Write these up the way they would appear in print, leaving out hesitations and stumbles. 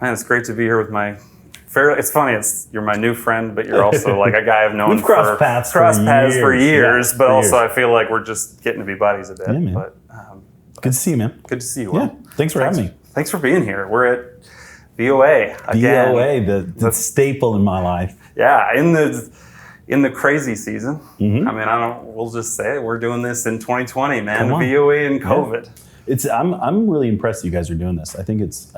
Man, it's great to be here with my it's funny, you're my new friend, but you're also like a guy I've known We've crossed paths for years, but also I feel like we're just getting to be buddies a bit. Yeah, man. But, good to see you, man. Good to see you, Will. Yeah, thanks for having me. Thanks for being here. We're at VOA again. VOA, the staple in my life. Yeah, in the crazy season. Mm-hmm. I mean, we'll just say it. We're doing this in 2020, man. The VOA and COVID. Yeah. I'm really impressed you guys are doing this. I think it's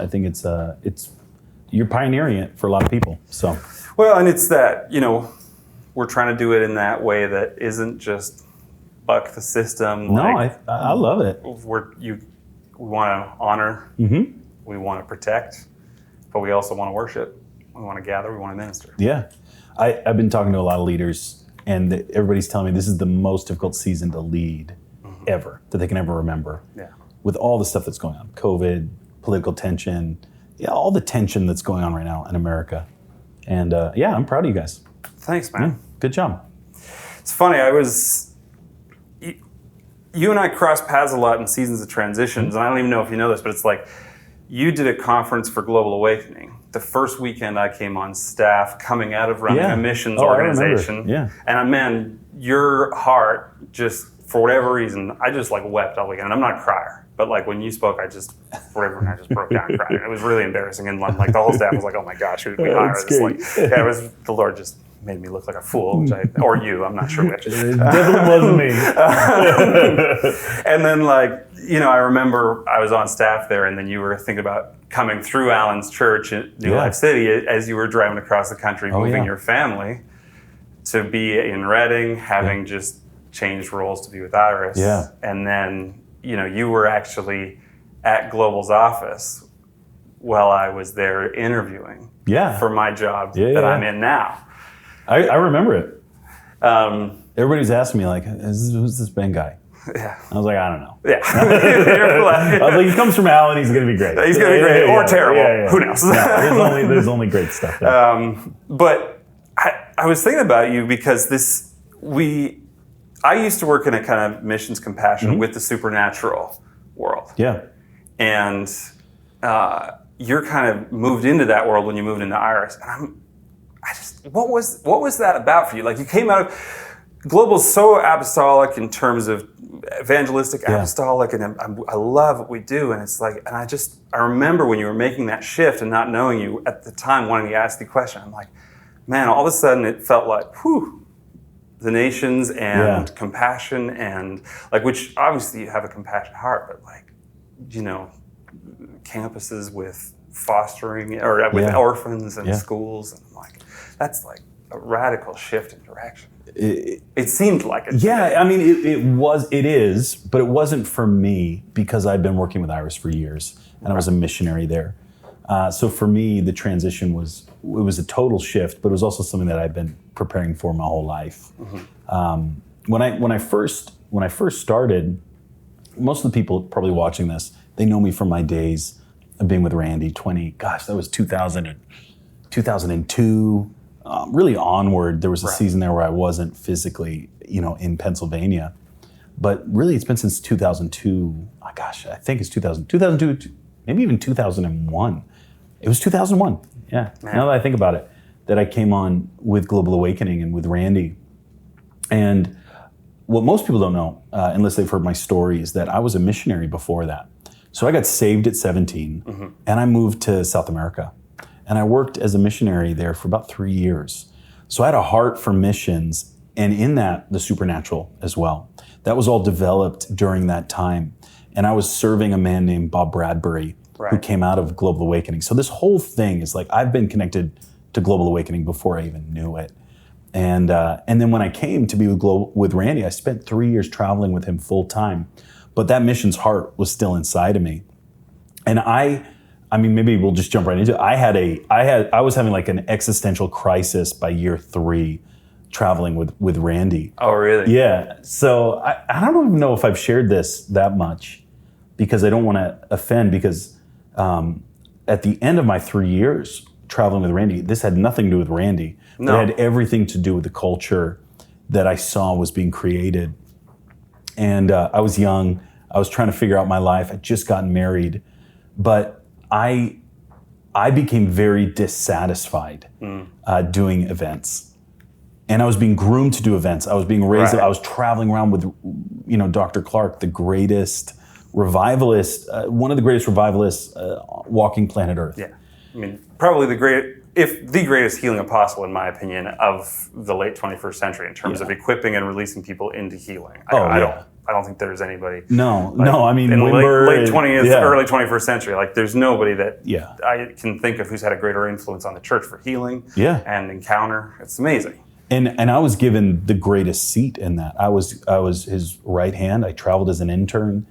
you're pioneering it for a lot of people. So well, and it's that, we're trying to do it in that way that isn't just buck the system. No, I love it. We want to honor, we want to protect, but we also want to worship. We want to gather, we want to minister. Yeah. I've been talking to a lot of leaders, and everybody's telling me this is the most difficult season to lead ever, that they can ever remember. Yeah. With all the stuff that's going on, COVID, political tension, all the tension that's going on right now in America. And I'm proud of you guys. Thanks, man. Yeah, good job. It's funny, you and I cross paths a lot in seasons of transitions, and I don't even know if you know this, but it's like, you did a conference for Global Awakening. The first weekend I came on staff coming out of running a missions organization. Yeah. And man, your heart just, for whatever reason, I just like wept all weekend. And I'm not a crier, but like when you spoke, I just broke down crying. It was really embarrassing. And like the whole staff was like, oh my gosh, who did we hire? It was, the Lord just made me look like a fool, or you, I'm not sure which. It definitely wasn't me. And then I remember I was on staff there, and then you were thinking about coming through Allen's church in New Life City as you were driving across the country, moving your family to be in Reading, having just changed roles to be with Iris. Yeah. And then, you were actually at Global's office while I was there interviewing for my job that I'm in now. I remember it. Everybody's asking me, like, who's this Ben guy? Yeah. I was like, I don't know. Yeah. I was like, he comes from Allen, he's going to be great. He's going to be great, or terrible. Yeah. Who knows? No, there's only great stuff there. But I was thinking about you because I used to work in a kind of missions compassion with the supernatural world. Yeah. And you're kind of moved into that world when you moved into Iris. And what was that about for you? Like, you came out of Global's so apostolic in terms of evangelistic, apostolic, and I love what we do. And it's like, and I remember when you were making that shift and not knowing you at the time, wanting to ask the question. I'm like, man, all of a sudden it felt like, the nations and compassion and which obviously you have a compassionate heart, but campuses with fostering or with orphans and schools, and I'm like, that's like a radical shift in direction. It seemed like it. Yeah, I mean, it is, but it wasn't for me because I'd been working with Iris for years and I was a missionary there. So for me, the transition was a total shift, but it was also something that I've been preparing for my whole life. When I first started, most of the people probably watching this, they know me from my days of being with Randy. That was 2002. Really onward, there was a season there where I wasn't physically, in Pennsylvania. But really, it's been since 2002. Oh, gosh, I think it's 2002, maybe even 2001. It was 2001, yeah. Man. Now that I think about it, that I came on with Global Awakening and with Randy. And what most people don't know, unless they've heard my story, is that I was a missionary before that. So I got saved at 17, and I moved to South America. And I worked as a missionary there for about 3 years. So I had a heart for missions, and in that, the supernatural as well. That was all developed during that time. And I was serving a man named Bob Bradbury, who came out of Global Awakening. So this whole thing is like, I've been connected to Global Awakening before I even knew it. And then when I came to be with Randy, I spent 3 years traveling with him full time. But that mission's heart was still inside of me. And I mean, maybe we'll just jump right into it. I was having like an existential crisis by year 3 traveling with Randy. Oh, really? Yeah. So I don't even know if I've shared this that much because I don't want to offend, because at the end of my 3 years traveling with Randy, this had nothing to do with Randy. No. It had everything to do with the culture that I saw was being created. And I was young. I was trying to figure out my life. I'd just gotten married. But I I became very dissatisfied doing events. And I was being groomed to do events. I was being raised, I was traveling around with, Dr. Clark, the greatest revivalist, one of the greatest revivalists walking planet Earth. Yeah. I mean, probably the greatest healing apostle, in my opinion, of the late 21st century in terms of equipping and releasing people into healing. I don't think there's anybody. No, I mean, in the late 20th, early 21st century, like there's nobody that I can think of who's had a greater influence on the church for healing and encounter. It's amazing. And I was given the greatest seat in that. I was his right hand. I traveled as an intern.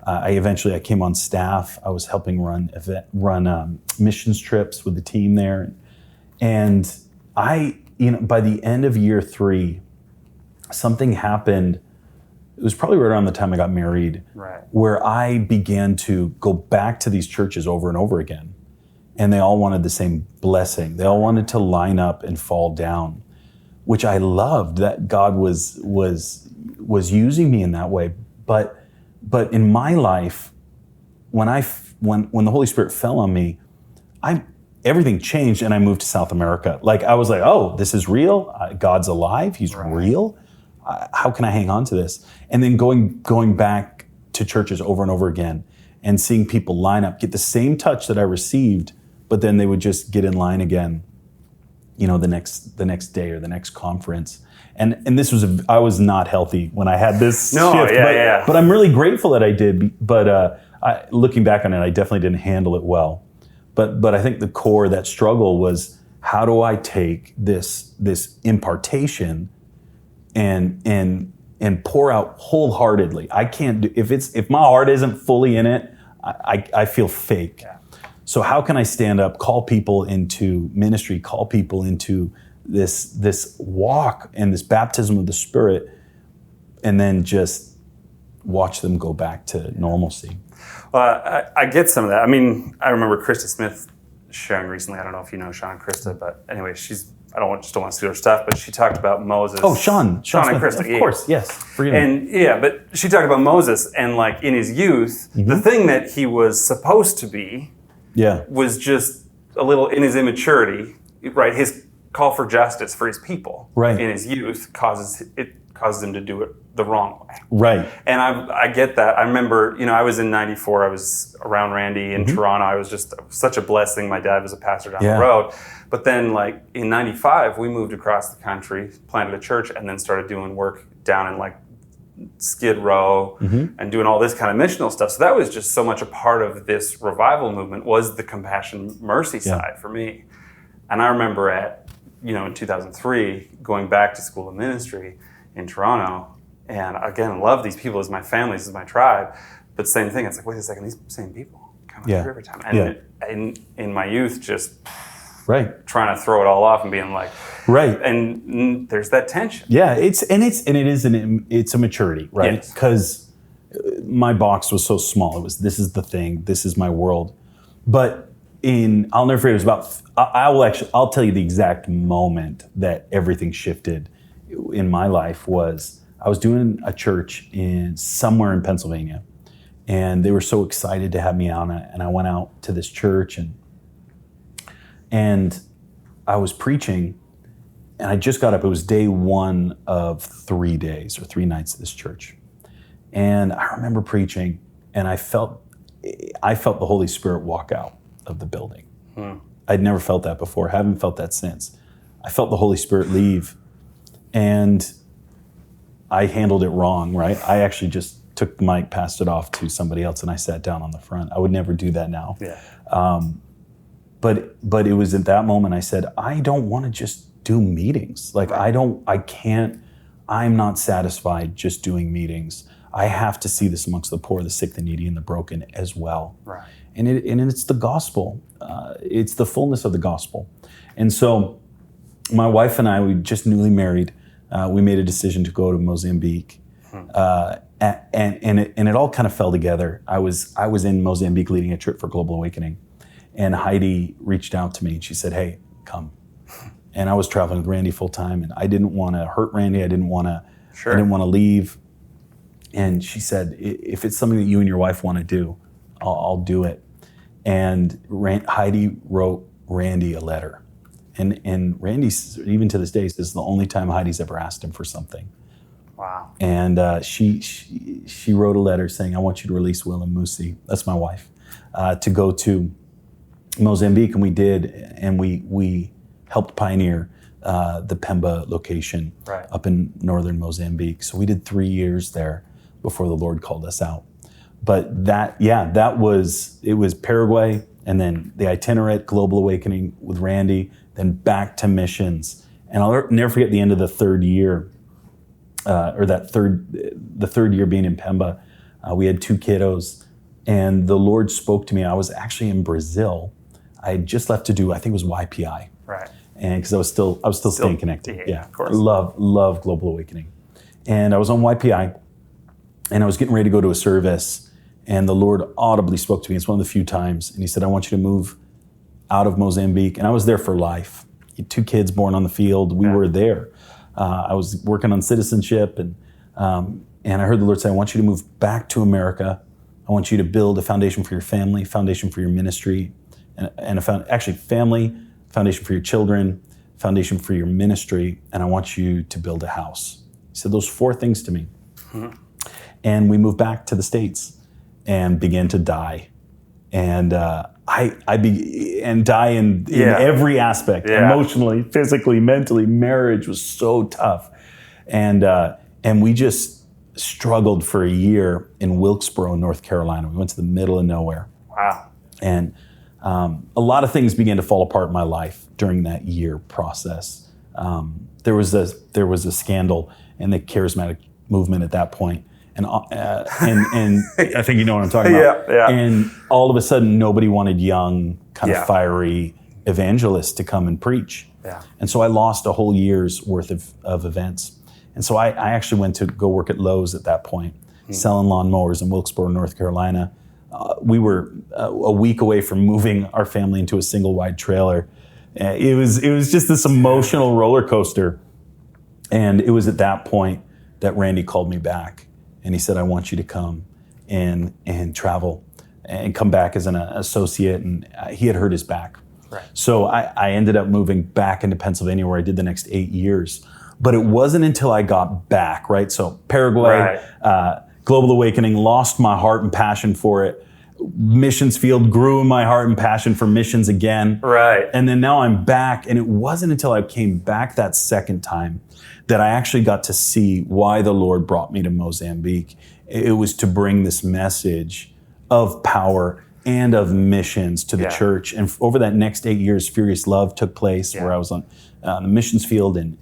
I came on staff. I was helping run missions trips with the team there. And by the end of year 3, something happened. It was probably right around the time I got married, where I began to go back to these churches over and over again. And they all wanted the same blessing. They all wanted to line up and fall down, which I loved, that God was using me in that way. But in my life, when the Holy Spirit fell on me, everything changed, and I moved to South America. Like, I was like, oh, this is real. God's alive. He's real. How can I hang on to this? And then going back to churches over and over again and seeing people line up, get the same touch that I received, but then they would just get in line again, the next day or the next conference. And I was not healthy when I had this shift. But I'm really grateful that I did. But looking back on it, I definitely didn't handle it well. But I think the core of that struggle was, how do I take this impartation and pour out wholeheartedly? I can't do, if my heart isn't fully in it, I feel fake. Yeah. So how can I stand up, call people into ministry, call people into this walk and this baptism of the Spirit, and then just watch them go back to normalcy? Well, I get some of that. I mean, I remember Krista Smith sharing recently. I don't know if you know Sean and Krista, but anyway, I don't want to steal her stuff, but she talked about Moses. Oh, Sean and Krista. Of course, yes. And but she talked about Moses, and like in his youth, the thing that he was supposed to be was just a little, in his immaturity, right? His call for justice for his people in his youth causes him to do it the wrong way. Right. And I get that. I remember, I was in 94, I was around Randy in Toronto. I was just such a blessing. My dad was a pastor down the road. But then like in 95, we moved across the country, planted a church, and then started doing work down in like Skid Row and doing all this kind of missional stuff. So that was just so much a part of this revival movement, was the compassion mercy side for me. And I remember in 2003, going back to school of ministry in Toronto, and again, love these people as my family, this is my tribe, but same thing, it's like, wait a second, these same people come up here every time. And in my youth, just trying to throw it all off and being like, and there's that tension. Yeah, it's a maturity, right? Because my box was so small. It was, this is the thing, this is my world. But I'll never forget, it was about, I'll tell you the exact moment that everything shifted in my life. Was I was doing a church somewhere in Pennsylvania, and they were so excited to have me on it. And I went out to this church, and I was preaching, and I just got up. It was day 1 of 3 days or 3 nights at this church. And I remember preaching, and I felt the Holy Spirit walk out of the building. I'd never felt that before. Haven't felt that since. I felt the Holy Spirit leave, and I handled it wrong, right? I actually just took the mic, passed it off to somebody else, and I sat down on the front. I would never do that now. But it was at that moment I said, I don't want to just do meetings. Like, I'm not satisfied just doing meetings. I have to see this amongst the poor, the sick, the needy, and the broken as well. Right. And it's the gospel. It's the fullness of the gospel. And so my wife and I, we just newly married. We made a decision to go to Mozambique. And it all kind of fell together. I was in Mozambique leading a trip for Global Awakening. And Heidi reached out to me and she said, hey, come. And I was traveling with Randy full time, and I didn't want to hurt Randy. I didn't want to leave. And she said, if it's something that you and your wife want to do, I'll do it. And Heidi wrote Randy a letter. And Randy, even to this day, says the only time Heidi's ever asked him for something. Wow. And she wrote a letter saying, I want you to release Will and Musi, that's my wife, to go to Mozambique. And we did, and we helped pioneer the Pemba location up in northern Mozambique. So we did 3 years there before the Lord called us out. But it was Paraguay, and then the itinerant, Global Awakening with Randy, then back to missions. And I'll never forget the end of the third year, the third year being in Pemba. We had 2 kiddos, and the Lord spoke to me. I was actually in Brazil. I had just left to do, I think it was YPI. Right. And because I was still staying connected. Yeah, of course. Love Global Awakening. And I was on YPI, and I was getting ready to go to a service, and the Lord audibly spoke to me. It's one of the few times. And he said, I want you to move out of Mozambique. And I was there for life. 2 kids born on the field. We were there. I was working on citizenship, and I heard the Lord say, I want you to move back to America. I want you to build a foundation for your family, foundation for your ministry, and family, foundation for your children, foundation for your ministry, and I want you to build a house. He said those 4 things to me. Mm-hmm. And we moved back to the States and began to die. And die in every aspect, emotionally, physically, mentally. Marriage was so tough. And we just struggled for a year in Wilkesboro, North Carolina. We went to the middle of nowhere. Wow. And a lot of things began to fall apart in my life during that year process. There was a scandal in the charismatic movement at that point. And I think you know what I'm talking about. Yeah. And all of a sudden, nobody wanted young, kind of fiery evangelists to come and preach. Yeah. And so I lost a whole year's worth of events. And so I actually went to go work at Lowe's at that point, selling lawnmowers in Wilkesboro, North Carolina. We were a week away from moving our family into a single wide trailer. It was just this emotional roller coaster. And it was at that point that Randy called me back. And he said, I want you to come and travel and come back as an associate. And he had hurt his back. Right. So I ended up moving back into Pennsylvania, where I did the next 8 years. But it wasn't until I got back, right? So Paraguay, Global Awakening, lost my heart and passion for it. Missions field grew in my heart and passion for missions again. Right. And then now I'm back. And it wasn't until I came back that second time that I actually got to see why the Lord brought me to Mozambique. It was to bring this message of power and of missions to the church. And over that next 8 years, Furious Love took place, where I was on the missions field in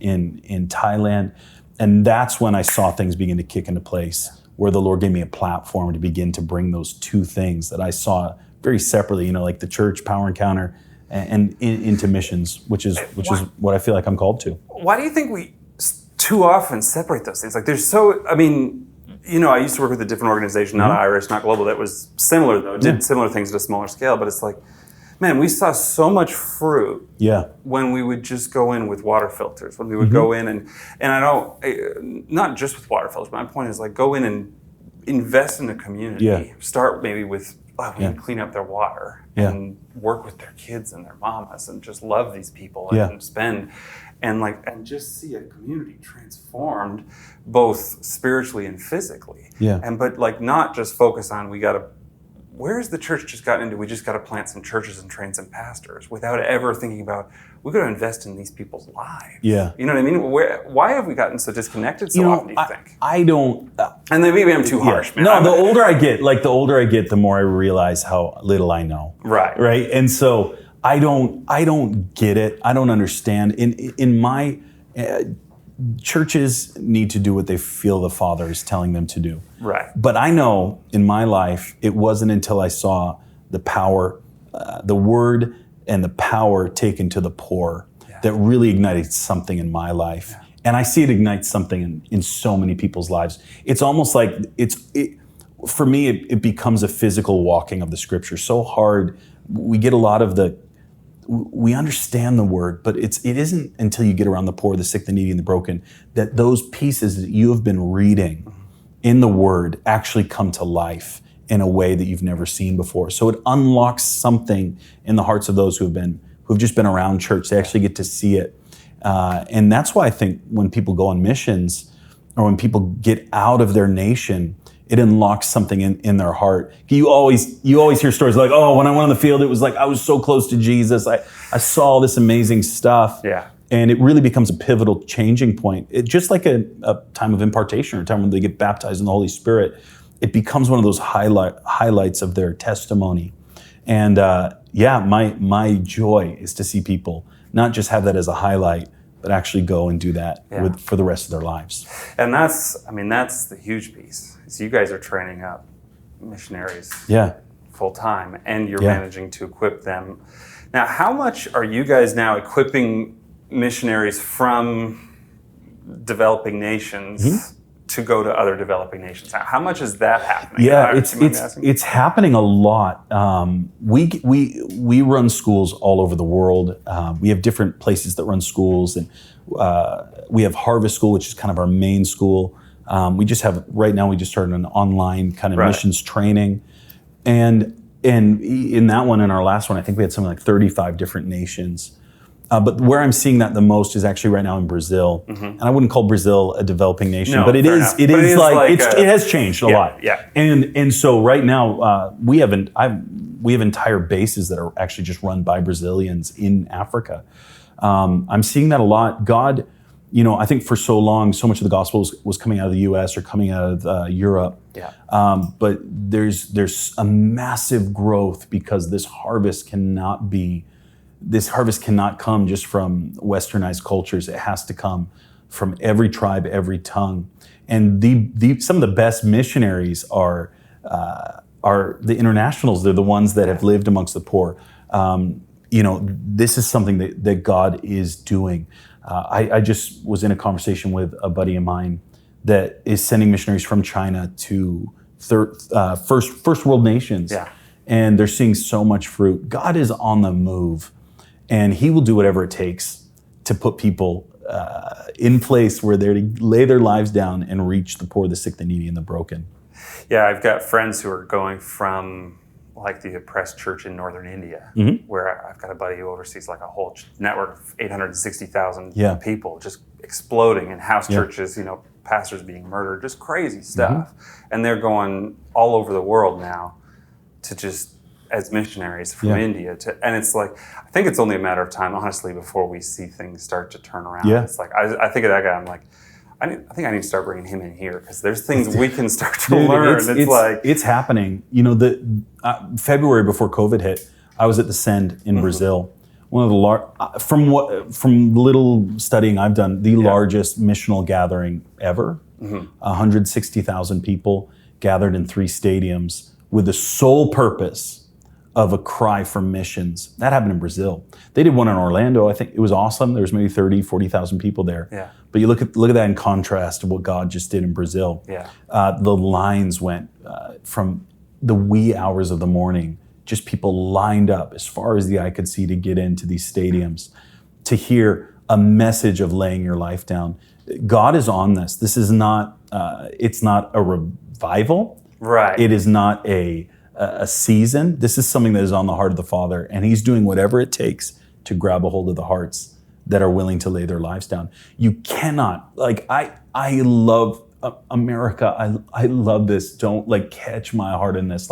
Thailand. And that's when I saw things begin to kick into place, where the Lord gave me a platform to begin to bring those 2 things that I saw very separately, like the church, Power Encounter, and into missions, which is what I feel like I'm called to. Why do you think we too often separate those things? Like I used to work with a different organization, not Irish, not global, that was similar though, did similar things at a smaller scale, but it's like, man, we saw so much fruit when we would just go in with water filters, when we would go in and I don't, not just with water filters, but my point is like go in and invest in the community. Start maybe with, we can clean up their water and work with their kids and their mamas and just love these people and spend and just see a community transformed both spiritually and physically. But not just focus on where's the church just gotten into? We just got to plant some churches and train some pastors without ever thinking about we've got to invest in these people's lives. You know what I mean? Why have we gotten so disconnected so often? Do you think? I don't. And then maybe I'm too harsh, man. No, the older I get, the more I realize how little I know. Right. And so I don't get it. I don't understand. In my churches need to do what they feel the Father is telling them to do. Right. But I know in my life, it wasn't until I saw the power, the word and the power taken to the poor that really ignited something in my life. And I see it ignite something in so many people's lives. It's almost like for me, it becomes a physical walking of the scripture. So hard. We get a lot of we understand the word, but it isn't until you get around the poor, the sick, the needy, and the broken, that those pieces that you have been reading in the word actually come to life in a way that you've never seen before. So it unlocks something in the hearts of those who've just been around church. They actually get to see it. And that's why I think when people go on missions or when people get out of their nation, it unlocks something in their heart. You always hear stories like, oh, when I went on the field, it was like I was so close to Jesus. I saw this amazing stuff. Yeah. And it really becomes a pivotal changing point. It, just like a time of impartation or a time when they get baptized in the Holy Spirit, it becomes one of those highlights of their testimony. And my joy is to see people not just have that as a highlight, but actually go and do that for the rest of their lives. And that's the huge piece. So you guys are training up missionaries full time, and you're managing to equip them. Now, how much are you guys now equipping missionaries from developing nations to go to other developing nations? How much is that happening? Yeah, it's happening a lot. We run schools all over the world. We have different places that run schools, and we have Harvest School, which is kind of our main school. We just started an online kind of missions training, and in that one, in our last one, I think we had something like 35 different nations. But where I'm seeing that the most is actually right now in Brazil, and I wouldn't call Brazil a developing nation, but it has changed a lot. Yeah. And so right now we have entire bases that are actually just run by Brazilians in Africa. I'm seeing that a lot. God, I think for so long, so much of the gospel was coming out of the U.S. or coming out of Europe. Yeah. But there's a massive growth because this harvest cannot come just from westernized cultures. It has to come from every tribe, every tongue. And some of the best missionaries are the internationals. They're the ones that have lived amongst the poor. This is something that God is doing. I just was in a conversation with a buddy of mine that is sending missionaries from China to first world nations. Yeah. And they're seeing so much fruit. God is on the move. And he will do whatever it takes to put people in place where they're to lay their lives down and reach the poor, the sick, the needy, and the broken. Yeah, I've got friends who are going from like the oppressed church in northern India, where I've got a buddy who oversees like a whole network of 860,000 people just exploding in house churches, pastors being murdered, just crazy stuff. And they're going all over the world now to just as missionaries from India and it's like, I think it's only a matter of time, honestly, before we see things start to turn around. Yeah. It's like, I think of that guy, I'm like, I think I need to start bringing him in here because there's things we can start to learn. It's happening. February before COVID hit, I was at the Send in Brazil. One of the from little studying I've done, the largest missional gathering ever. 160,000 people gathered in 3 stadiums with the sole purpose of a cry for missions. That happened in Brazil. They did one in Orlando. I think it was awesome. There was maybe 30, 40,000 people there. Yeah. But you look at that in contrast to what God just did in Brazil. Yeah. The lines went from the wee hours of the morning, just people lined up as far as the eye could see to get into these stadiums, to hear a message of laying your life down. God is on this. This is not, it's not a revival. Right. It is not a season. This is something that is on the heart of the Father, and he's doing whatever it takes to grab a hold of the hearts that are willing to lay their lives down. You cannot, I love America. I love this. Don't catch my heart in this.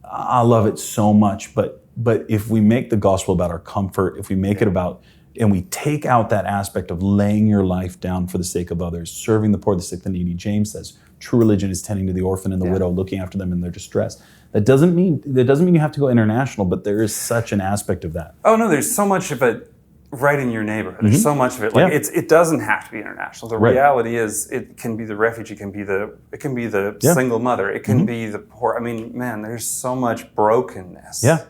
I love it so much, but if we make the gospel about our comfort, if we make it about, and we take out that aspect of laying your life down for the sake of others, serving the poor, the sick, the needy, James says, true religion is tending to the orphan and the widow, looking after them in their distress. That doesn't mean you have to go international, but there is such an aspect of that. Oh no, there's so much of it right in your neighborhood. There's so much of it. It doesn't have to be international. The reality is, it can be the refugee, it can be the single mother, it can be the poor. I mean, man, there's so much brokenness. Yeah.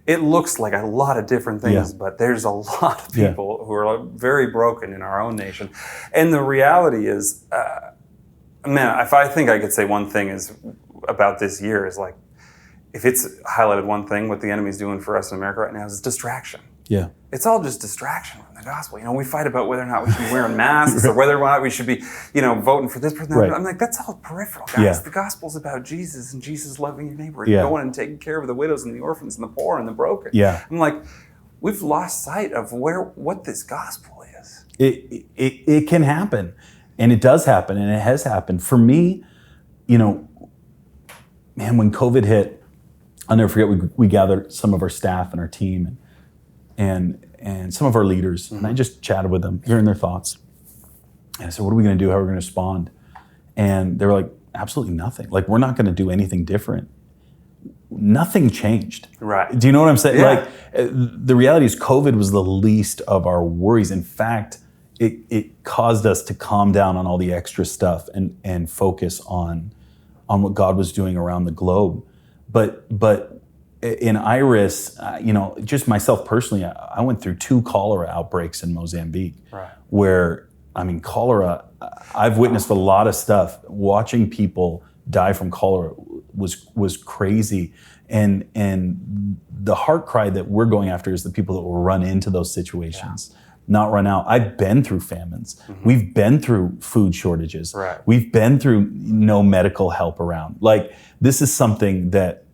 It looks like a lot of different things, but there's a lot of people who are very broken in our own nation. And the reality is, if I think I could say one thing is about this year is if it's highlighted one thing, what the enemy's doing for us in America right now is distraction. Yeah. It's all just distraction from the gospel. You know, we fight about whether or not we should be wearing masks or whether or not we should be, voting for this person. Right. I'm like, that's all peripheral, guys. Yeah. The gospel's about Jesus and Jesus loving your neighbor and Yeah. going and taking care of the widows and the orphans and the poor and the broken. Yeah. I'm like, we've lost sight of what this gospel is. It can happen, and it does happen, and it has happened. For me, man, when COVID hit, I'll never forget, we gathered some of our staff and our team and some of our leaders, and I just chatted with them, hearing their thoughts. And I said, what are we going to do? How are we going to respond? And they were like, absolutely nothing. Like, we're not going to do anything different. Nothing changed. Right. Do you know what I'm saying? Yeah. Like, the reality is COVID was the least of our worries. In fact, it caused us to calm down on all the extra stuff and focus on what God was doing around the globe. But in Iris, just myself personally, I went through 2 cholera outbreaks in Mozambique. Right. Where, cholera, I've witnessed a lot of stuff. Watching people die from cholera was crazy. And the heart cry that we're going after is the people that will run into those situations, not run out. I've been through famines. Mm-hmm. We've been through food shortages. Right. We've been through no medical help around. Like, this is something that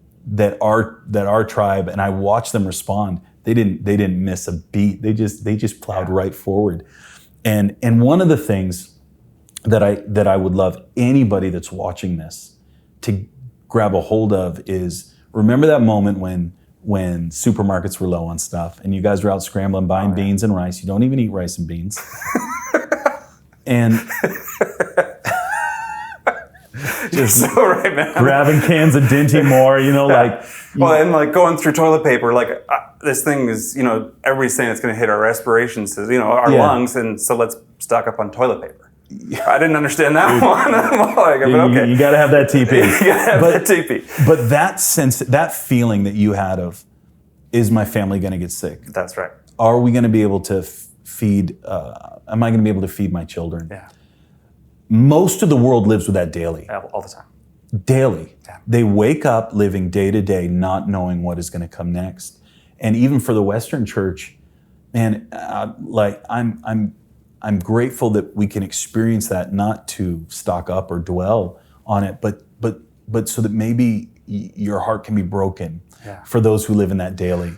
our tribe, and I watched them respond. They didn't miss a beat. They just plowed right forward. And one of the things that I would love anybody that's watching this to grab a hold of is, remember that moment when supermarkets were low on stuff and you guys were out scrambling, buying beans and rice. You don't even eat rice and beans. And Just so right, man. Grabbing cans of Dinty Moore, and going through toilet paper, this thing is, everybody's saying it's going to hit our respiration, our lungs, and so let's stock up on toilet paper. I didn't understand that one. I'm like, but okay. You got to have that TP. You got to have that TP. But that sense, that feeling that you had of, is my family going to get sick? That's right. Are we going to be able to feed, am I going to be able to feed my children? Yeah. Most of the world lives with that daily. All the time. Daily. Yeah. They wake up living day to day, not knowing what is going to come next. And even for the Western church, man, I'm grateful that we can experience that, not to stock up or dwell on it, but so that maybe your heart can be broken for those who live in that daily.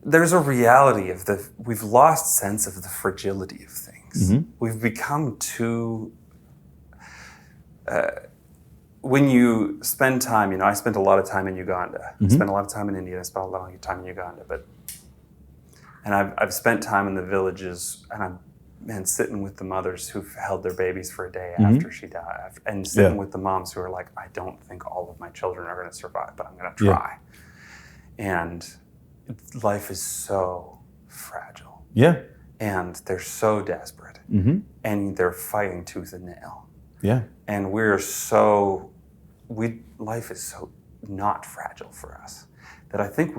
There's a reality of we've lost sense of the fragility of things. Mm-hmm. We've become too, when you spend time, I spent a lot of time in Uganda. Mm-hmm. I spent a lot of time in India. I spent a lot of time in Uganda. And I've spent time in the villages, and I'm sitting with the mothers who've held their babies for a day after she died, and sitting with the moms who are like, I don't think all of my children are going to survive, but I'm going to try. Yeah. And life is so fragile. Yeah. And they're so desperate. Mm-hmm. And they're fighting tooth and nail. Yeah. And life is so not fragile for us that I think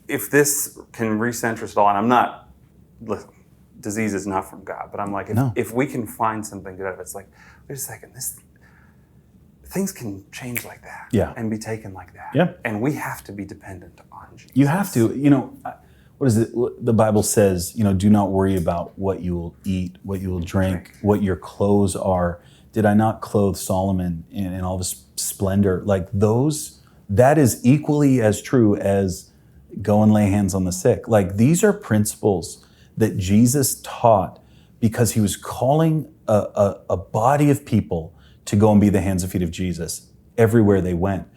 if this can recenter us at all, and I'm not, listen, disease is not from God, but I'm like, if we can find something good out of it, it's like, wait a second, things can change like that, and be taken like that, and we have to be dependent on Jesus. You have to, what is it? The Bible says, do not worry about what you will eat, what you will drink, what your clothes are. Did I not clothe Solomon in all of his splendor? Like that is equally as true as go and lay hands on the sick. Like, these are principles that Jesus taught because he was calling a body of people to go and be the hands and feet of Jesus everywhere they went.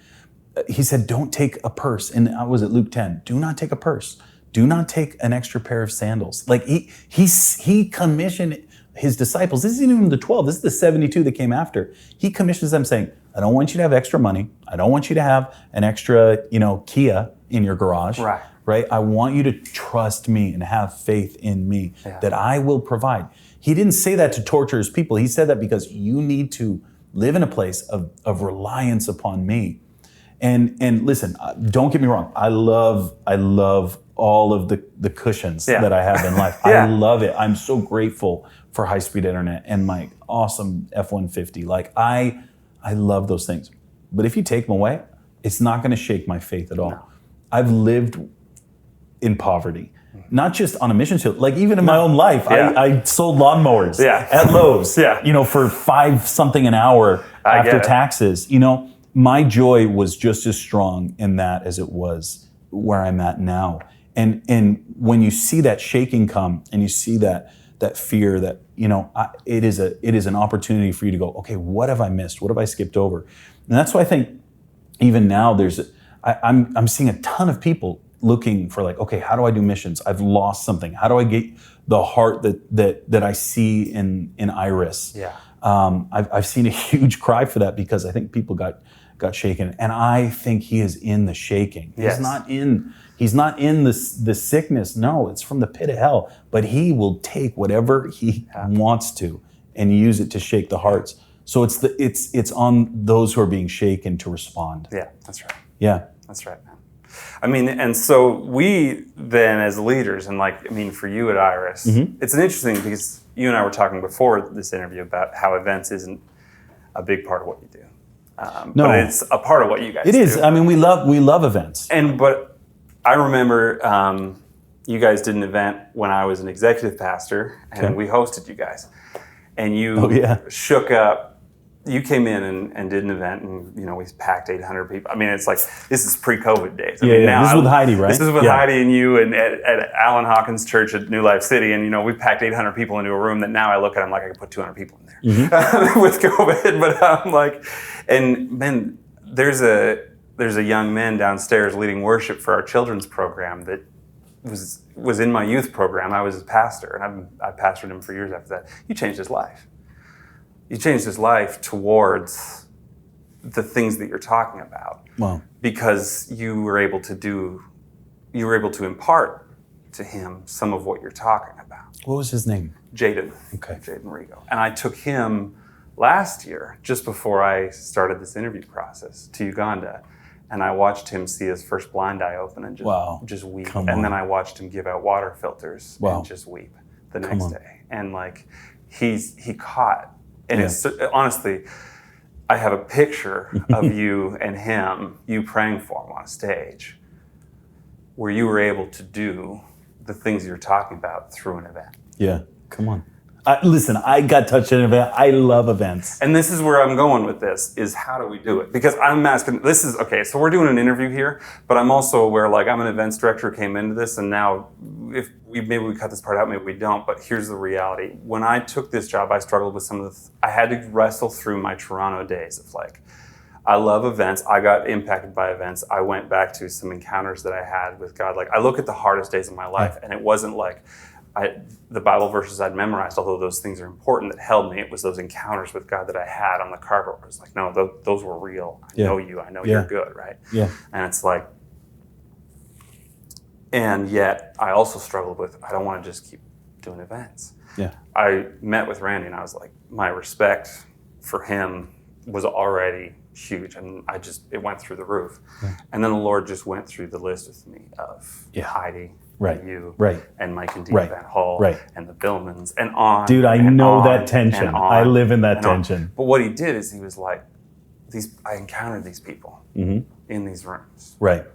He said, don't take a purse. And I was at Luke 10. Do not take a purse. Do not take an extra pair of sandals. Like, he commissioned his disciples. This isn't even the 12. This is the 72 that came after. He commissions them saying, I don't want you to have extra money. I don't want you to have an extra, Kia in your garage. Right? I want you to trust me and have faith in me that I will provide. He didn't say that to torture his people. He said that because you need to live in a place of reliance upon me. And listen, don't get me wrong. I love all of the cushions that I have in life. I love it. I'm so grateful for high-speed internet and my awesome F-150. Like, I love those things. But if you take them away, it's not going to shake my faith at all. No. I've lived in poverty. not just on a mission field, like even in my own life, Yeah. I sold lawnmowers Yeah. at Lowe's, Yeah. for $5 something an hour after get it. taxes. My joy was just as strong in that as it was where I'm at now. And when you see that shaking come and you see that fear, that it is an opportunity for you to go, okay, what have I missed? What have I skipped over? And that's why I think even now I'm seeing a ton of people looking for, like, okay, how do I do missions? I've lost something. How do I get the heart that I see in Iris? Yeah. I've seen a huge cry for that, because I think people got shaken, and I think he is in the shaking. Yes. He's not in the sickness. No, it's from the pit of hell. But he will take whatever he wants to and use it to shake the hearts. So it's on those who are being shaken to respond. Yeah, that's right. Yeah, that's right, man. I mean, and so we then, as leaders, and for you at Iris, it's an interesting, because you and I were talking before this interview about how events isn't a big part of what you do. No, but it's a part of what you guys do. It is. I mean, we love events. But I remember you guys did an event when I was an executive pastor, and we hosted you guys. And you shook up. You came in and did an event, and we packed 800 people. I mean, it's like, this is pre-COVID days. Now this is with Heidi, right? This is with Heidi and you, and at Alan Hawkins Church at New Life City, and we packed 800 people into a room that now I look at, I'm like, I could put 200 people in there with COVID. But I'm like, and man, there's a young man downstairs leading worship for our children's program that was in my youth program. I was his pastor, and I pastored him for years after that. You changed his life. You changed his life towards the things that you're talking about. Wow. Because you were able to impart to him some of what you're talking about. What was his name? Jaden. Okay. Jaden Rigo. And I took him last year, just before I started this interview process, to Uganda. And I watched him see his first blind eye open and just weep. And then I watched him give out water filters and just weep the next day. And he caught. And it's honestly, I have a picture of you and him, you praying for him on a stage, where you were able to do the things you're talking about through an event. Yeah, come on. Listen, I got touched at an event. I love events. And this is where I'm going with this, is how do we do it? Because I'm asking, so we're doing an interview here, but I'm also aware, I'm an events director who came into this, and now maybe we cut this part out, maybe we don't, but here's the reality. When I took this job, I struggled with I had to wrestle through my Toronto days of I love events. I got impacted by events. I went back to some encounters that I had with God. I look at the hardest days of my life, and it wasn't the Bible verses I'd memorized, although those things are important, that held me. It was those encounters with God that I had on the carpet where I was no, those were real. I know you. I know you're good, right? Yeah. And it's and yet I also struggled with, I don't want to just keep doing events. Yeah. I met with Randy, and I was my respect for him was already huge, and it went through the roof. Yeah. And then the Lord just went through the list with me of Heidi, and you, and Mike and Dean Van Hall, and the Billmans, and on. Dude, I know that tension. I live in that tension. But what he did is he was I encountered these people in these rooms. Right.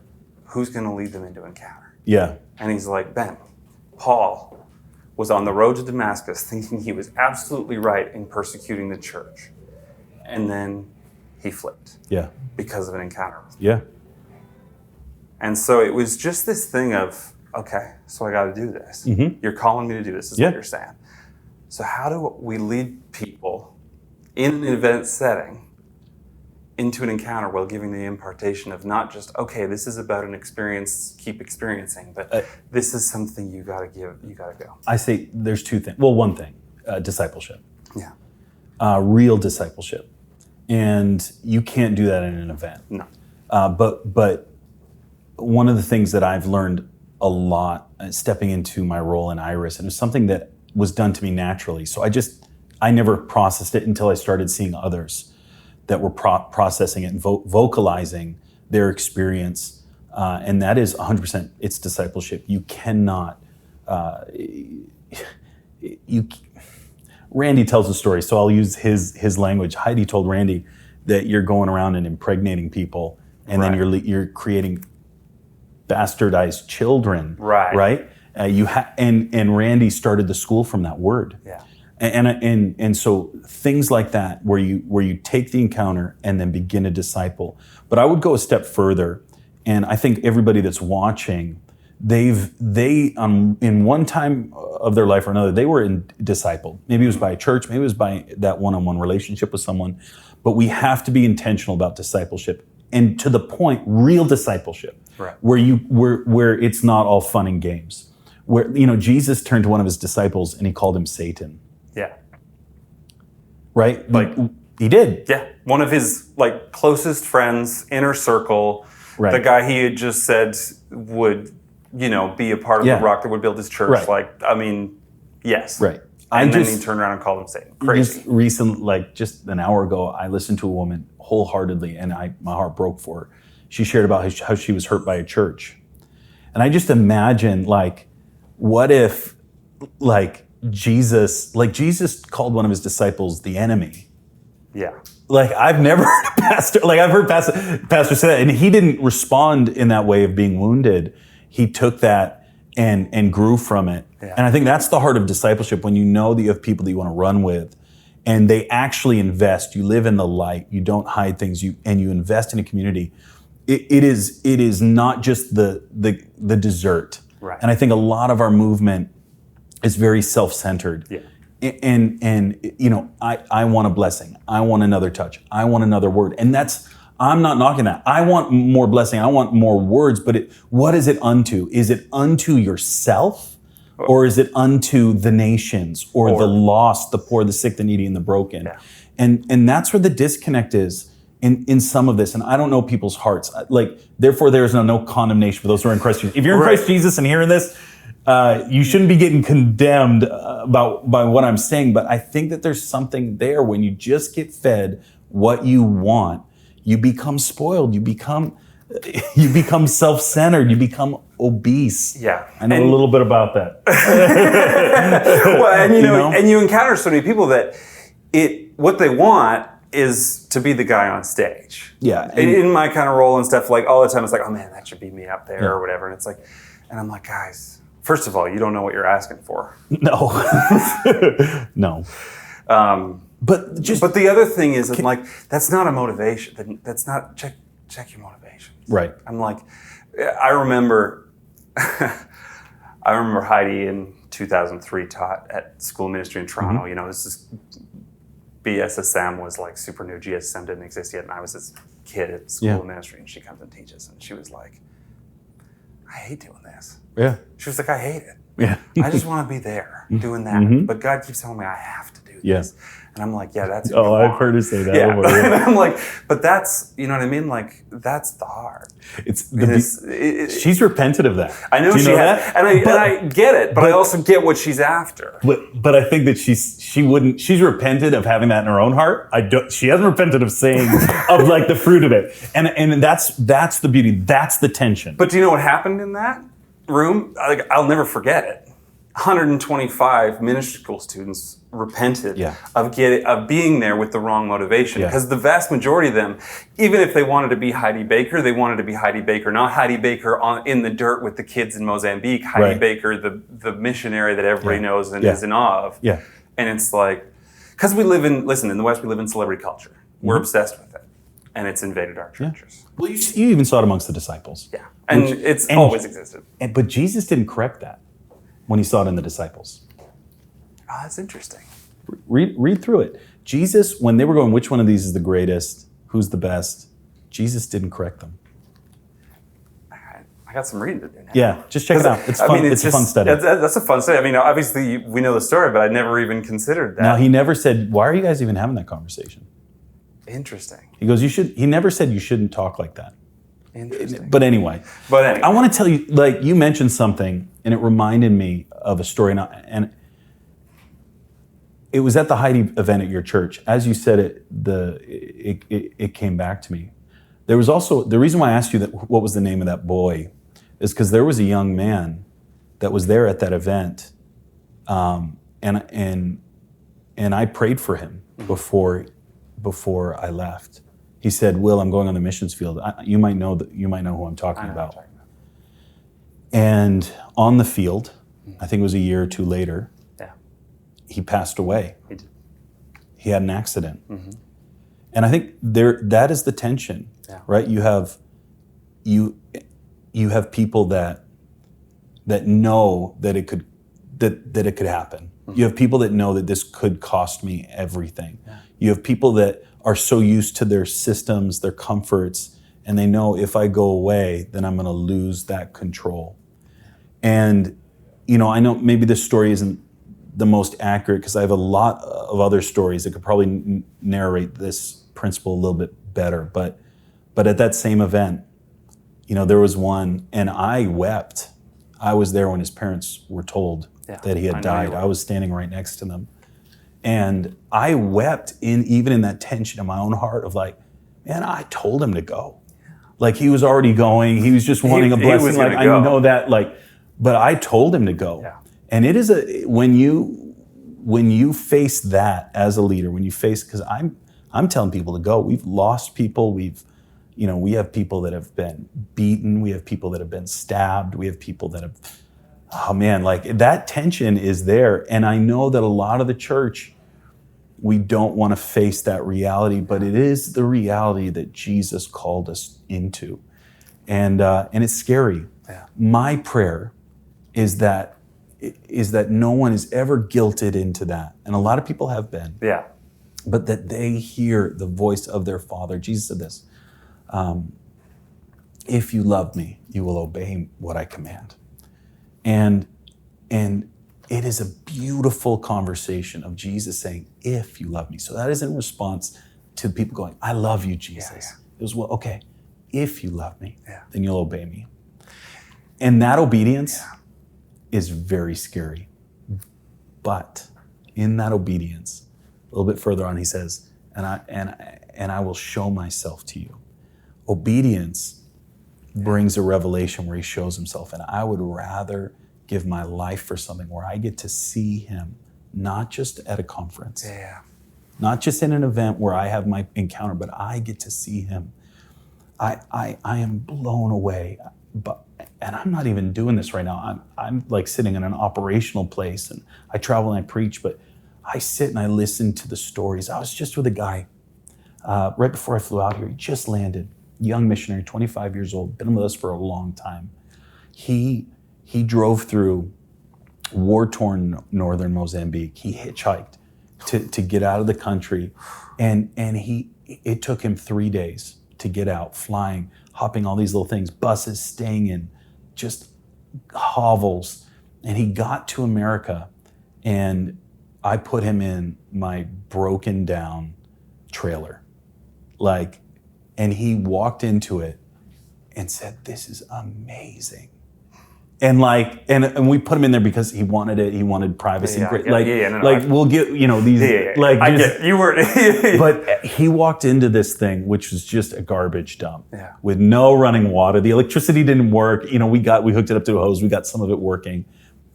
Who's going to lead them into encounter? Yeah. And he's Ben, Paul was on the road to Damascus thinking he was absolutely right in persecuting the church. And then he flipped. Yeah. Because of an encounter with me. Yeah. And so it was just this thing of, okay, so I got to do this. Mm-hmm. You're calling me to do this, is what you're saying. So how do we lead people in an event setting into an encounter while giving the impartation of not just, okay, this is about an experience, keep experiencing, but this is something you got to give, you got to go. I say there's two things. Well, one thing, discipleship. Yeah. Real discipleship. And you can't do that in an event. No. But one of the things that I've learned a lot stepping into my role in Iris, and it was something that was done to me naturally. So I never processed it until I started seeing others that were processing it and vocalizing their experience. And that is 100%, it's discipleship. You cannot, Randy tells a story, so I'll use his language. Heidi told Randy that you're going around and impregnating people, and then you're creating bastardized children, right? And Randy started the school from that word. Yeah. And so things like that, where you take the encounter and then begin to disciple. But I would go a step further, and I think everybody that's watching, in one time of their life or another, they were discipled. Maybe it was by a church, maybe it was by that one-on-one relationship with someone. But we have to be intentional about discipleship, and to the point, real discipleship, right, where it's not all fun and games. Where Jesus turned to one of his disciples and he called him Satan. Yeah. Right? He did. Yeah. One of his closest friends, inner circle, right, the guy he had just said would, be a part of the rock that would build his church. Right. Yes. Right. And then he turned around and called him Satan. Crazy. Just recently, just an hour ago, I listened to a woman wholeheartedly, and my heart broke for her. She shared about how she was hurt by a church. And I just imagine, what if, Jesus called one of his disciples the enemy. Yeah. I've never heard a pastor, I've heard pastor say that, and he didn't respond in that way of being wounded. He took that and grew from it. Yeah. And I think that's the heart of discipleship, when you know that you have people that you want to run with, and they actually invest. You live in the light. You don't hide things. You invest in a community. It is not just the dessert. Right. And I think a lot of our movement is very self-centered. Yeah. And I want a blessing. I want another touch. I want another word. And I'm not knocking that. I want more blessing. I want more words. But what is it unto? Is it unto yourself? Or is it unto the nations, or the lost, the poor, the sick, the needy, and the broken? Yeah. And that's where the disconnect is in some of this. And I don't know people's hearts. Therefore, there is no condemnation for those who are in Christ Jesus. If you're in Christ Jesus and hearing this, you shouldn't be getting condemned by what I'm saying. But I think that there's something there when you just get fed what you want. You become spoiled. You become self-centered. You become obese. Yeah. I know a little bit about that. Well, and you encounter so many people that what they want is to be the guy on stage. Yeah. In my kind of role and stuff, all the time, it's oh man, that should be me up there or whatever. And it's and I'm guys, first of all, you don't know what you're asking for. No. No. But the other thing is, that's not a motivation. That's not check your motivation. Right. I'm I remember Heidi in 2003 taught at school ministry in Toronto. Mm-hmm. This is BSSM was super new. GSM didn't exist yet, and I was this kid at school ministry, and she comes and teaches, and she was I hate doing this. Yeah. She was I hate it. Yeah. I just want to be there doing that. Mm-hmm. But God keeps telling me I have to do this. Yes. And I'm yeah, that's Oh, I've heard her say that. Yeah. Over, And I'm but that's, you know what I mean? That's the heart. She's repented of that. I know she has. And I get it, but I also get what she's after. But I think that she's repented of having that in her own heart. She hasn't repented of saying, of the fruit of it. And that's the beauty. That's the tension. But do you know what happened in that room? I'll never forget it. 125 ministry school students repented of being there with the wrong motivation, because the vast majority of them, even if they wanted to be Heidi Baker, they wanted to be Heidi Baker, not Heidi Baker in the dirt with the kids in Mozambique, Heidi Baker, the missionary that everybody knows and is in awe of. Yeah. And it's because we live in the West, we live in celebrity culture. We're obsessed with it, and it's invaded our churches. Well, you even saw it amongst the disciples. Yeah, and it's always existed. But Jesus didn't correct that when he saw it in the disciples. Oh, that's interesting. Read through it. Jesus, when they were going, which one of these is the greatest? Who's the best? Jesus didn't correct them. I got some reading to do now. Yeah, just check it out. It's fun. It's a fun study. That's a fun study. Obviously we know the story, but I never even considered that. Now, he never said, why are you guys even having that conversation? Interesting. He goes, he never said you shouldn't talk like that. Interesting. But anyway, I want to tell you, you mentioned something, and it reminded me of a story, and it was at the Heidi event at your church. As you said it came back to me. There was also, the reason why I asked you what was the name of that boy is because there was a young man that was there at that event, and I prayed for him before I left. He said, "Will, I'm going on the missions field." You might know who I'm talking about. And on the field, I think it was a year or two later, Yeah. he passed away. He did. He had an accident. And I think that is the tension, right? You have people that know that it could happen. You have people that know that this could cost me everything. You have people that are so used to their systems, their comforts, and they know if I go away, then I'm going to lose that control. And, I know maybe this story isn't the most accurate because I have a lot of other stories that could probably narrate this principle a little bit better. But at that same event, there was one, and I wept. I was there when his parents were told that he had died. I was standing right next to them. And I wept even in that tension in my own heart of like, man, I told him to go. Like he was already going. He was just wanting a blessing. Like I know that, but I told him to go. Yeah. And it is when you face that as a leader, because I'm telling people to go. We've lost people. We have people that have been beaten. We have people that have been stabbed. We have people that have, that tension is there. And I know that a lot of the church, we don't want to face that reality, but it is the reality that Jesus called us into. And it's scary. Yeah. My prayer is that no one is ever guilted into that. And a lot of people have been. Yeah. But that they hear the voice of their Father. Jesus said this, if you love me, you will obey what I command. And it is a beautiful conversation of Jesus saying, if you love me. So that is in response to people going, I love you, Jesus. Yeah. It was, well, okay, if you love me, then you'll obey me. And that obedience is very scary. But in that obedience, a little bit further on, he says, and I will show myself to you. Obedience brings a revelation where he shows himself. And I would rather give my life for something where I get to see him, not just at a conference, not just in an event where I have my encounter, but I get to see him. I am blown away. And I'm not even doing this right now. I'm like sitting in an operational place, and I travel and I preach, but I sit and I listen to the stories. I was just with a guy right before I flew out here. He just landed, young missionary, 25 years old, been with us for a long time. He drove through war-torn northern Mozambique. He hitchhiked to get out of the country, and it took him 3 days to get out, flying, hopping all these little things, buses, staying in just hovels. And he got to America, and I put him in my broken down trailer. And he walked into it and said, this is amazing. And we put him in there because he wanted it. He wanted privacy. We'll get, these, I get, you were. But he walked into this thing, which was just a garbage dump with no running water. The electricity didn't work. We hooked it up to a hose. We got some of it working.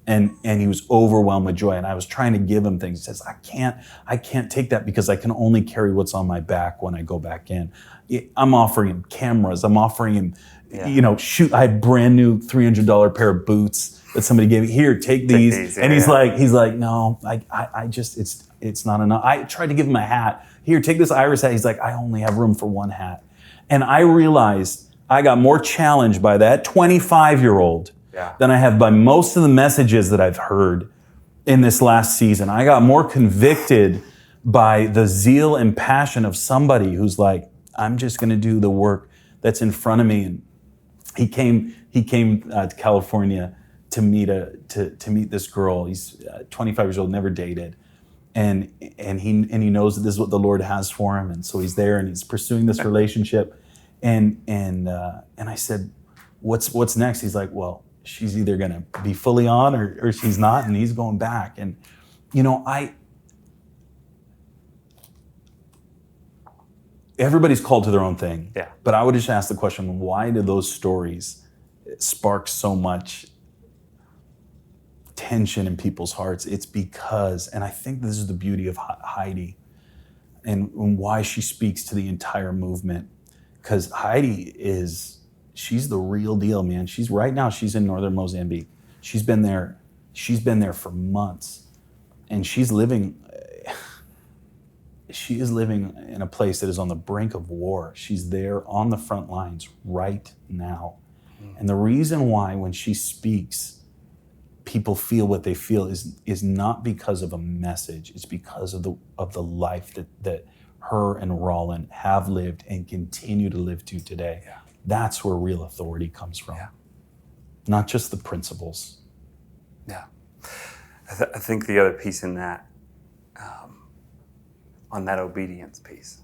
And he was overwhelmed with joy. And I was trying to give him things. He says, I can't take that because I can only carry what's on my back when I go back in. I'm offering him cameras. I'm offering him, shoot. I had brand new $300 pair of boots that somebody gave me. Here, take these. And he's like, no, I just, it's not enough. I tried to give him a hat. Here, take this Iris hat. He's like, I only have room for one hat. And I realized I got more challenged by that 25-year-old than I have by most of the messages that I've heard in this last season. I got more convicted by the zeal and passion of somebody who's like, I'm just going to do the work that's in front of me. And he came to California to meet this girl. He's 25 years old, never dated, and he knows that this is what the Lord has for him. And so he's there and he's pursuing this relationship. And I said, what's next? He's like, well, she's either going to be fully on or she's not, and he's going back. And everybody's called to their own thing. Yeah. But I would just ask the question, why do those stories spark so much tension in people's hearts? It's because, and I think this is the beauty of Heidi and why she speaks to the entire movement, because Heidi she's the real deal, man. She's in northern Mozambique. She's been there She's been there for months, and she is living in a place that is on the brink of war. She's there on the front lines right now. And the reason why when she speaks, people feel what they feel is not because of a message. It's because of the life that her and Rollin have lived and continue to live to today. Yeah. That's where real authority comes from. Yeah. Not just the principles. Yeah. I think the other piece in that, on that obedience piece,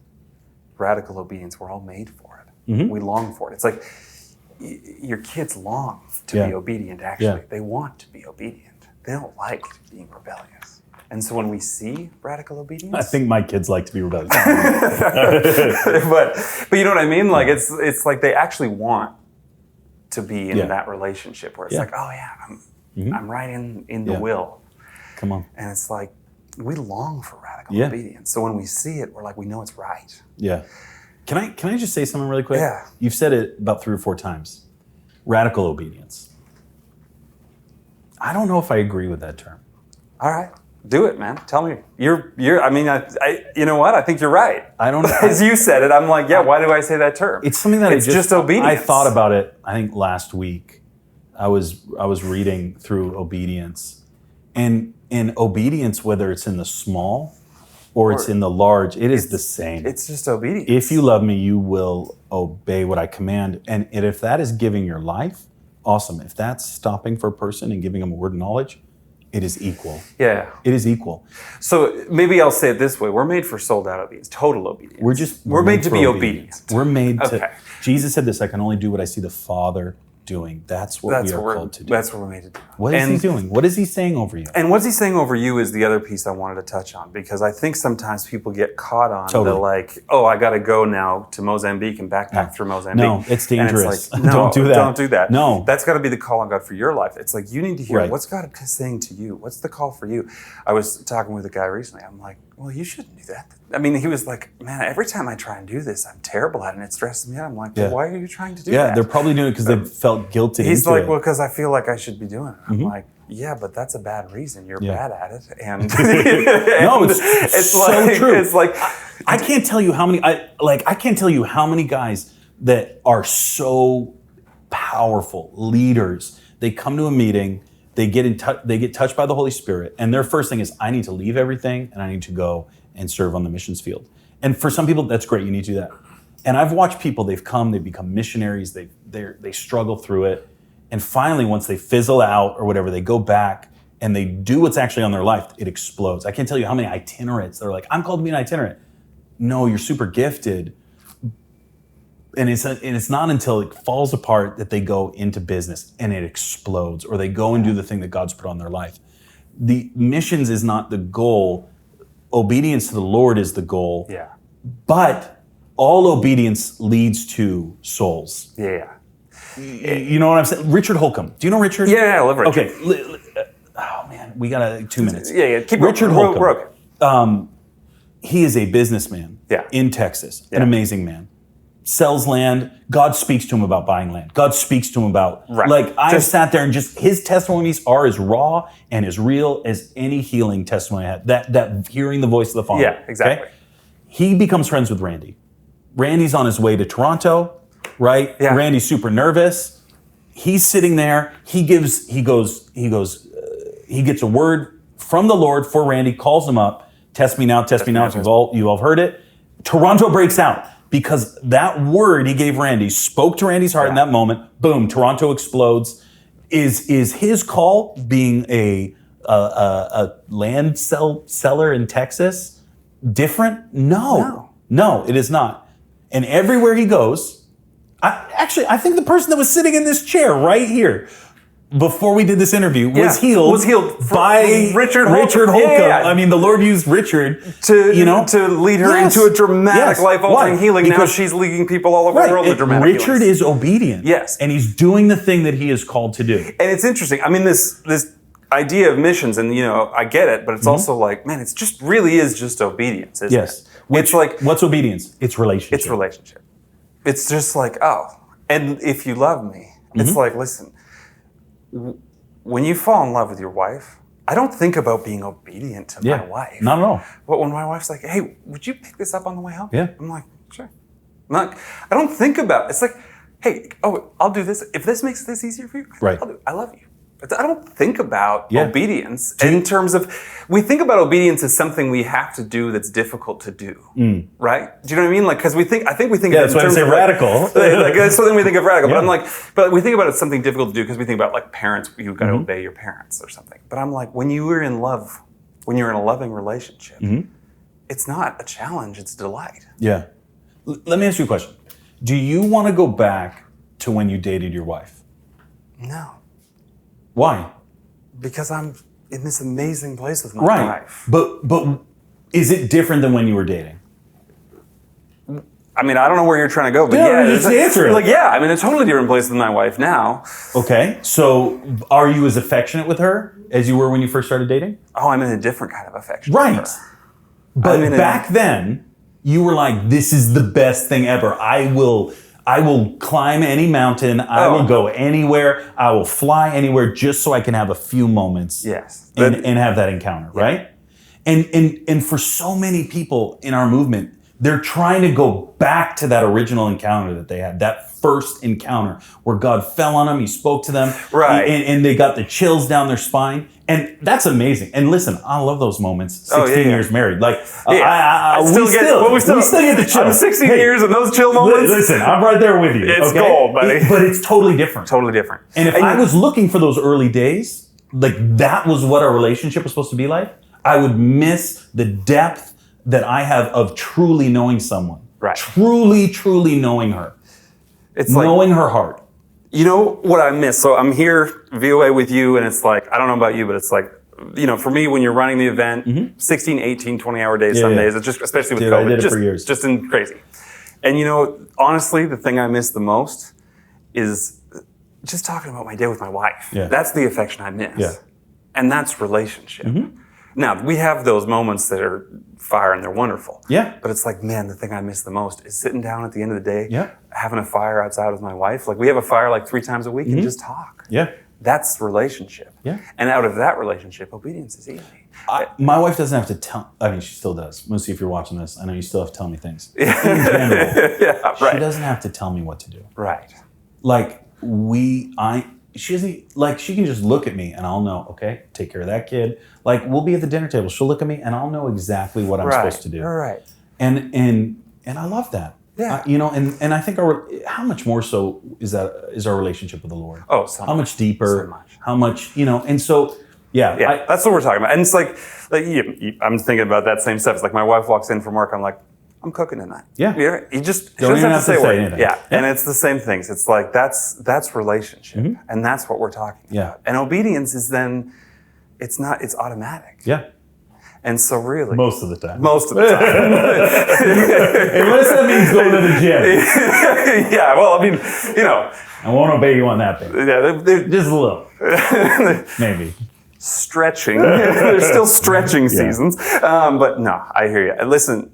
radical obedience, we're all made for it. Mm-hmm. We long for it. It's like your kids long to be obedient, actually. Yeah. They want to be obedient. They don't like being rebellious. And so when we see radical obedience... I think my kids like to be rebellious. but you know what I mean? Like it's like they actually want to be in that relationship where it's like, oh yeah, I'm right in the will. Come on. And it's like, we long for radical obedience. So when we see it, we're like, we know it's right. Yeah. Can I just say something really quick? Yeah. You've said it about 3 or 4 times. Radical obedience. I don't know if I agree with that term. All right. Do it, man. Tell me. You're I mean, I you know what? I think you're right. I don't know. As you said it, I'm like, yeah, why do I say that term? It's something that it's just obedience. I thought about it, I think last week. I was reading through obedience. And in obedience, whether it's in the small or it's in the large, it is the same. It's just obedience. If you love me, you will obey what I command. And if that is giving your life, awesome. If that's stopping for a person and giving them a word of knowledge, it is equal. Yeah. It is equal. So maybe I'll say it this way. We're made for sold out obedience, total obedience. We're made to be obedient. We're made to. Jesus said this, I can only do what I see the Father doing. That's what we are called to do. That's what we're made to do. What is he doing? What is he saying over you? And what's he saying over you is the other piece I wanted to touch on, because I think sometimes people get caught on the like, oh, I got to go now to Mozambique and backpack through Mozambique. No, it's dangerous. Like, no, don't do that. Don't do that. No. That's got to be the call on God for your life. It's like, you need to hear what's God saying to you? What's the call for you? I was talking with a guy recently. I'm like, well, you shouldn't do that. I mean, he was like, man, every time I try and do this, I'm terrible at it and it stresses me out. I'm like, well, why are you trying to do that? Yeah, they're probably doing it because they felt guilty. He's like, well, because I feel like I should be doing it. I'm like, yeah, but that's a bad reason. You're bad at it. And, no, it's so like, true. It's like, I can't tell you how many, I can't tell you how many guys that are so powerful leaders. They come to a meeting, they get touched by the Holy Spirit, and their first thing is, I need to leave everything and I need to go and serve on the missions field. And for some people, that's great. You need to do that. And I've watched people, they've become missionaries, they struggle through it. And finally, once they fizzle out or whatever, they go back and they do what's actually on their life, it explodes. I can't tell you how many itinerants, they're like, I'm called to be an itinerant. No, you're super gifted. And it's not until it falls apart that they go into business and it explodes, or they go and do the thing that God's put on their life. The missions is not the goal. Obedience to the Lord is the goal. Yeah. But all obedience leads to souls. Yeah. You know what I'm saying? Richard Holcomb. Do you know Richard? Yeah, I love Richard. Okay. Oh man, we got 2 minutes. Yeah. Keep Richard Holcomb. Broke. He is a businessman in Texas, an amazing man. Sells land. God speaks to him about buying land. God speaks to him about, I've sat there and just, his testimonies are as raw and as real as any healing testimony I had. That hearing the voice of the Father. Yeah, exactly. Okay? He becomes friends with Randy. Randy's on his way to Toronto, right? Yeah. Randy's super nervous. He's sitting there. He gets a word from the Lord for Randy, calls him up. Test me now. You've all heard it. Toronto breaks out. Because that word he gave Randy spoke to Randy's heart in that moment. Boom, Toronto explodes. Is his call being a land seller in Texas different? No, it is not. And everywhere he goes, I think the person that was sitting in this chair right here before we did this interview was healed by Richard Holcomb. Yeah. I mean, the Lord used Richard to lead her into a dramatic life-altering healing. Because now she's leading people all over the world with dramatic healings. Richard is obedient. Yes. And he's doing the thing that he is called to do. And it's interesting. I mean, this idea of missions, and I get it, but it's also like, man, it's just really is just obedience, isn't it? It's like, what's obedience? It's relationship. It's relationship. It's just like, and if you love me, it's like, listen, when you fall in love with your wife, I don't think about being obedient to my wife. Not at all. But when my wife's like, hey, would you pick this up on the way home? Yeah. I'm like, sure. I don't think about it. It's like, hey, I'll do this. If this makes this easier for you, right. I'll do it. I love you. I don't think about obedience in terms of, we think about obedience as something we have to do that's difficult to do, right? Do you know what I mean? Like, because I think we think of it in terms of radical. Like, that's something we think of radical. But we think about it as something difficult to do because we think about like parents, you've got to obey your parents or something. But I'm like, when you're in love, when you're in a loving relationship, it's not a challenge, it's delight. Yeah. Let me ask you a question. Do you want to go back to when you dated your wife? No. Why? Because I'm in this amazing place with my wife. But is it different than when you were dating? I mean, I don't know where you're trying to go, but just answer it. Like, I'm in a totally different place with my wife now. Okay, so are you as affectionate with her as you were when you first started dating? Oh, I'm in a different kind of affection. Right. With her. But back then, you were like, this is the best thing ever. I will climb any mountain. I will go anywhere. I will fly anywhere just so I can have a few moments. Yes. And have that encounter, right? And for so many people in our movement, they're trying to go back to that original encounter that they had, that first encounter where God fell on them, he spoke to them, right? And they got the chills down their spine. And that's amazing. And listen, I love those moments. 16 years married. Like, we still get the chill. I'm 16 years and those chill moments. Listen, I'm right there with you. It's gold, buddy. But it's totally different. Totally different. And if I was looking for those early days, like that was what our relationship was supposed to be like, I would miss the depth that I have of truly knowing someone. Right. Truly, truly knowing her. It's knowing her heart. You know what I miss? So I'm here, VOA with you, and it's like, I don't know about you, but it's like, for me, when you're running the event, 16, 18, 20-hour days, some days, it's just, especially with COVID, I did it for years. Just crazy. And honestly, the thing I miss the most is just talking about my day with my wife. Yeah. That's the affection I miss. Yeah. And that's relationship. Now, we have those moments that are fire and they're wonderful. Yeah. But it's like, man, the thing I miss the most is sitting down at the end of the day, yeah, having a fire outside with my wife. Like, we have a fire like 3 times a week and just talk. Yeah. That's relationship. Yeah. And out of that relationship, obedience is easy. My wife doesn't have to tell, I mean, she still does. Lucy, if you're watching this, I know you still have to tell me things. In general, yeah, right. She doesn't have to tell me what to do. Right. Like, she doesn't, like, she can just look at me and I'll know, okay, take care of that kid. Like, we'll be at the dinner table. She'll look at me and I'll know exactly what I'm supposed to do. Right. And I love that. Yeah. And I think how much more so is our relationship with the Lord? Oh, so much. How much deeper? So much. How much, and so, yeah. That's what we're talking about. And it's like I'm thinking about that same stuff. It's like my wife walks in from work. I'm like, I'm cooking tonight. Yeah. You just don't even have to say anything. Yeah. And it's the same things. It's like that's relationship, and that's what we're talking about. And obedience is then, it's automatic. Yeah. And so really, most of the time. Unless that means going to the gym. Yeah. Well, I mean, I won't obey you on that thing. Yeah. Just a little. Maybe. Stretching. There's still stretching seasons. But no, I hear you. Listen,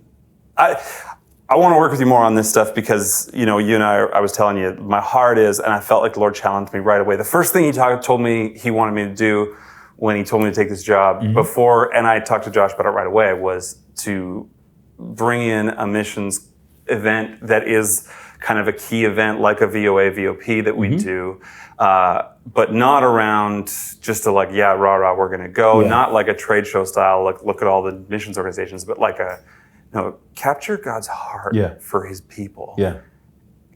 I want to work with you more on this stuff because, you and I was telling you, my heart is, and I felt like the Lord challenged me right away. The first thing he told me he wanted me to do when he told me to take this job before, and I talked to Josh about it right away, was to bring in a missions event that is kind of a key event like a VOA, VOP that we do, but not around just to like, rah, rah, we're going to go. Yeah. Not like a trade show style, like look at all the missions organizations, but like capture God's heart for his people. Yeah.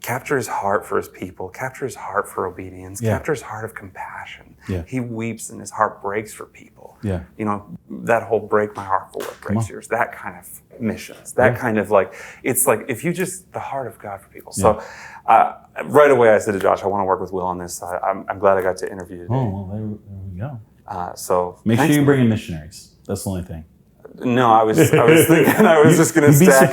Capture his heart for his people. Capture his heart for obedience. Yeah. Capture his heart of compassion. Yeah. He weeps and his heart breaks for people. Yeah. That whole break my heart for what breaks yours. That kind of missions. That kind of like, it's like if you just, the heart of God for people. So right away I said to Josh, I want to work with Will on this. I'm glad I got to interview today. Oh, well, there we go. So make sure you bring in missionaries. That's the only thing. No, I was thinking I was just going to stack. You'd be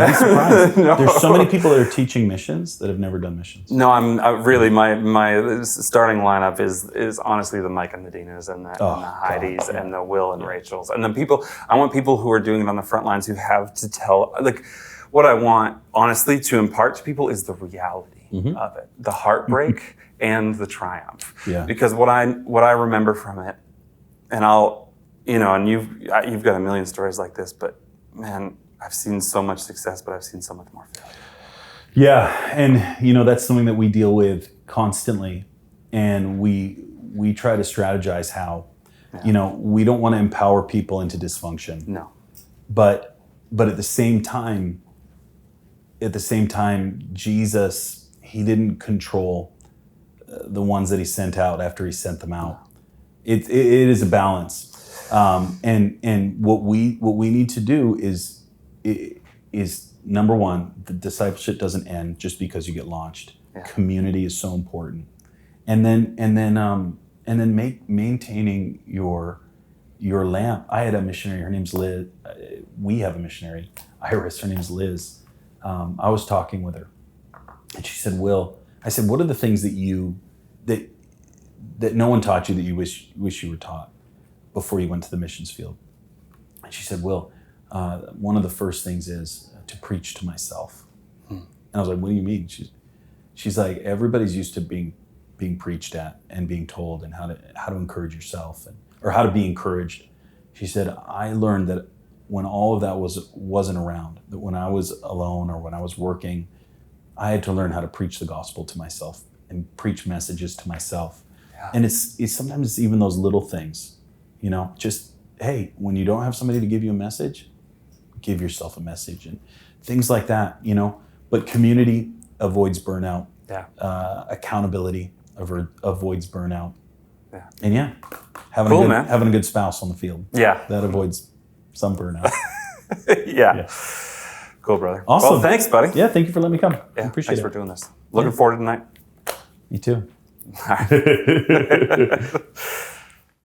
surprised. No. There's so many people that are teaching missions that have never done missions. No, I'm really my starting lineup is honestly the Mike and the Dinas and the Heidis and the Will and Rachels and the people. I want people who are doing it on the front lines who have to tell. Like, what I want honestly to impart to people is the reality. of it, the heartbreak and the triumph. Yeah. Because what I remember from it, and and you've got a million stories like this, but man, I've seen so much success, but I've seen so much more failure. Yeah, and that's something that we deal with constantly, and we try to strategize how. We don't want to empower people into dysfunction. No. But at the same time, Jesus, he didn't control the ones that he sent out after he sent them out. It is a balance. And what we need to do is number one, the discipleship doesn't end just because you get launched. Yeah. Community is so important, and then maintaining your lamp. I had a missionary. Her name's Liz. We have a missionary, Iris. Her name's Liz. I was talking with her, and she said, "Will," I said, "What are the things that no one taught you that you wish you were taught before you went to the missions field?" And she said, "Will, one of the first things is to preach to myself." And I was like, "What do you mean?" She's like, "Everybody's used to being preached at and being told and how to encourage yourself or how to be encouraged." She said, "I learned that when all of that wasn't around, that when I was alone or when I was working, I had to learn how to preach the gospel to myself and preach messages to myself." Yeah. And it's sometimes it's even those little things, just, hey, when you don't have somebody to give you a message, give yourself a message and things like that, But community avoids burnout. Yeah. Accountability avoids burnout. Yeah. And having a good spouse on the field. Yeah. That avoids some burnout. Yeah. Cool, brother. Awesome. Well, thanks, buddy. Yeah, thank you for letting me come. Yeah, I appreciate it. Thanks for doing this. Looking forward to tonight. You too. All right.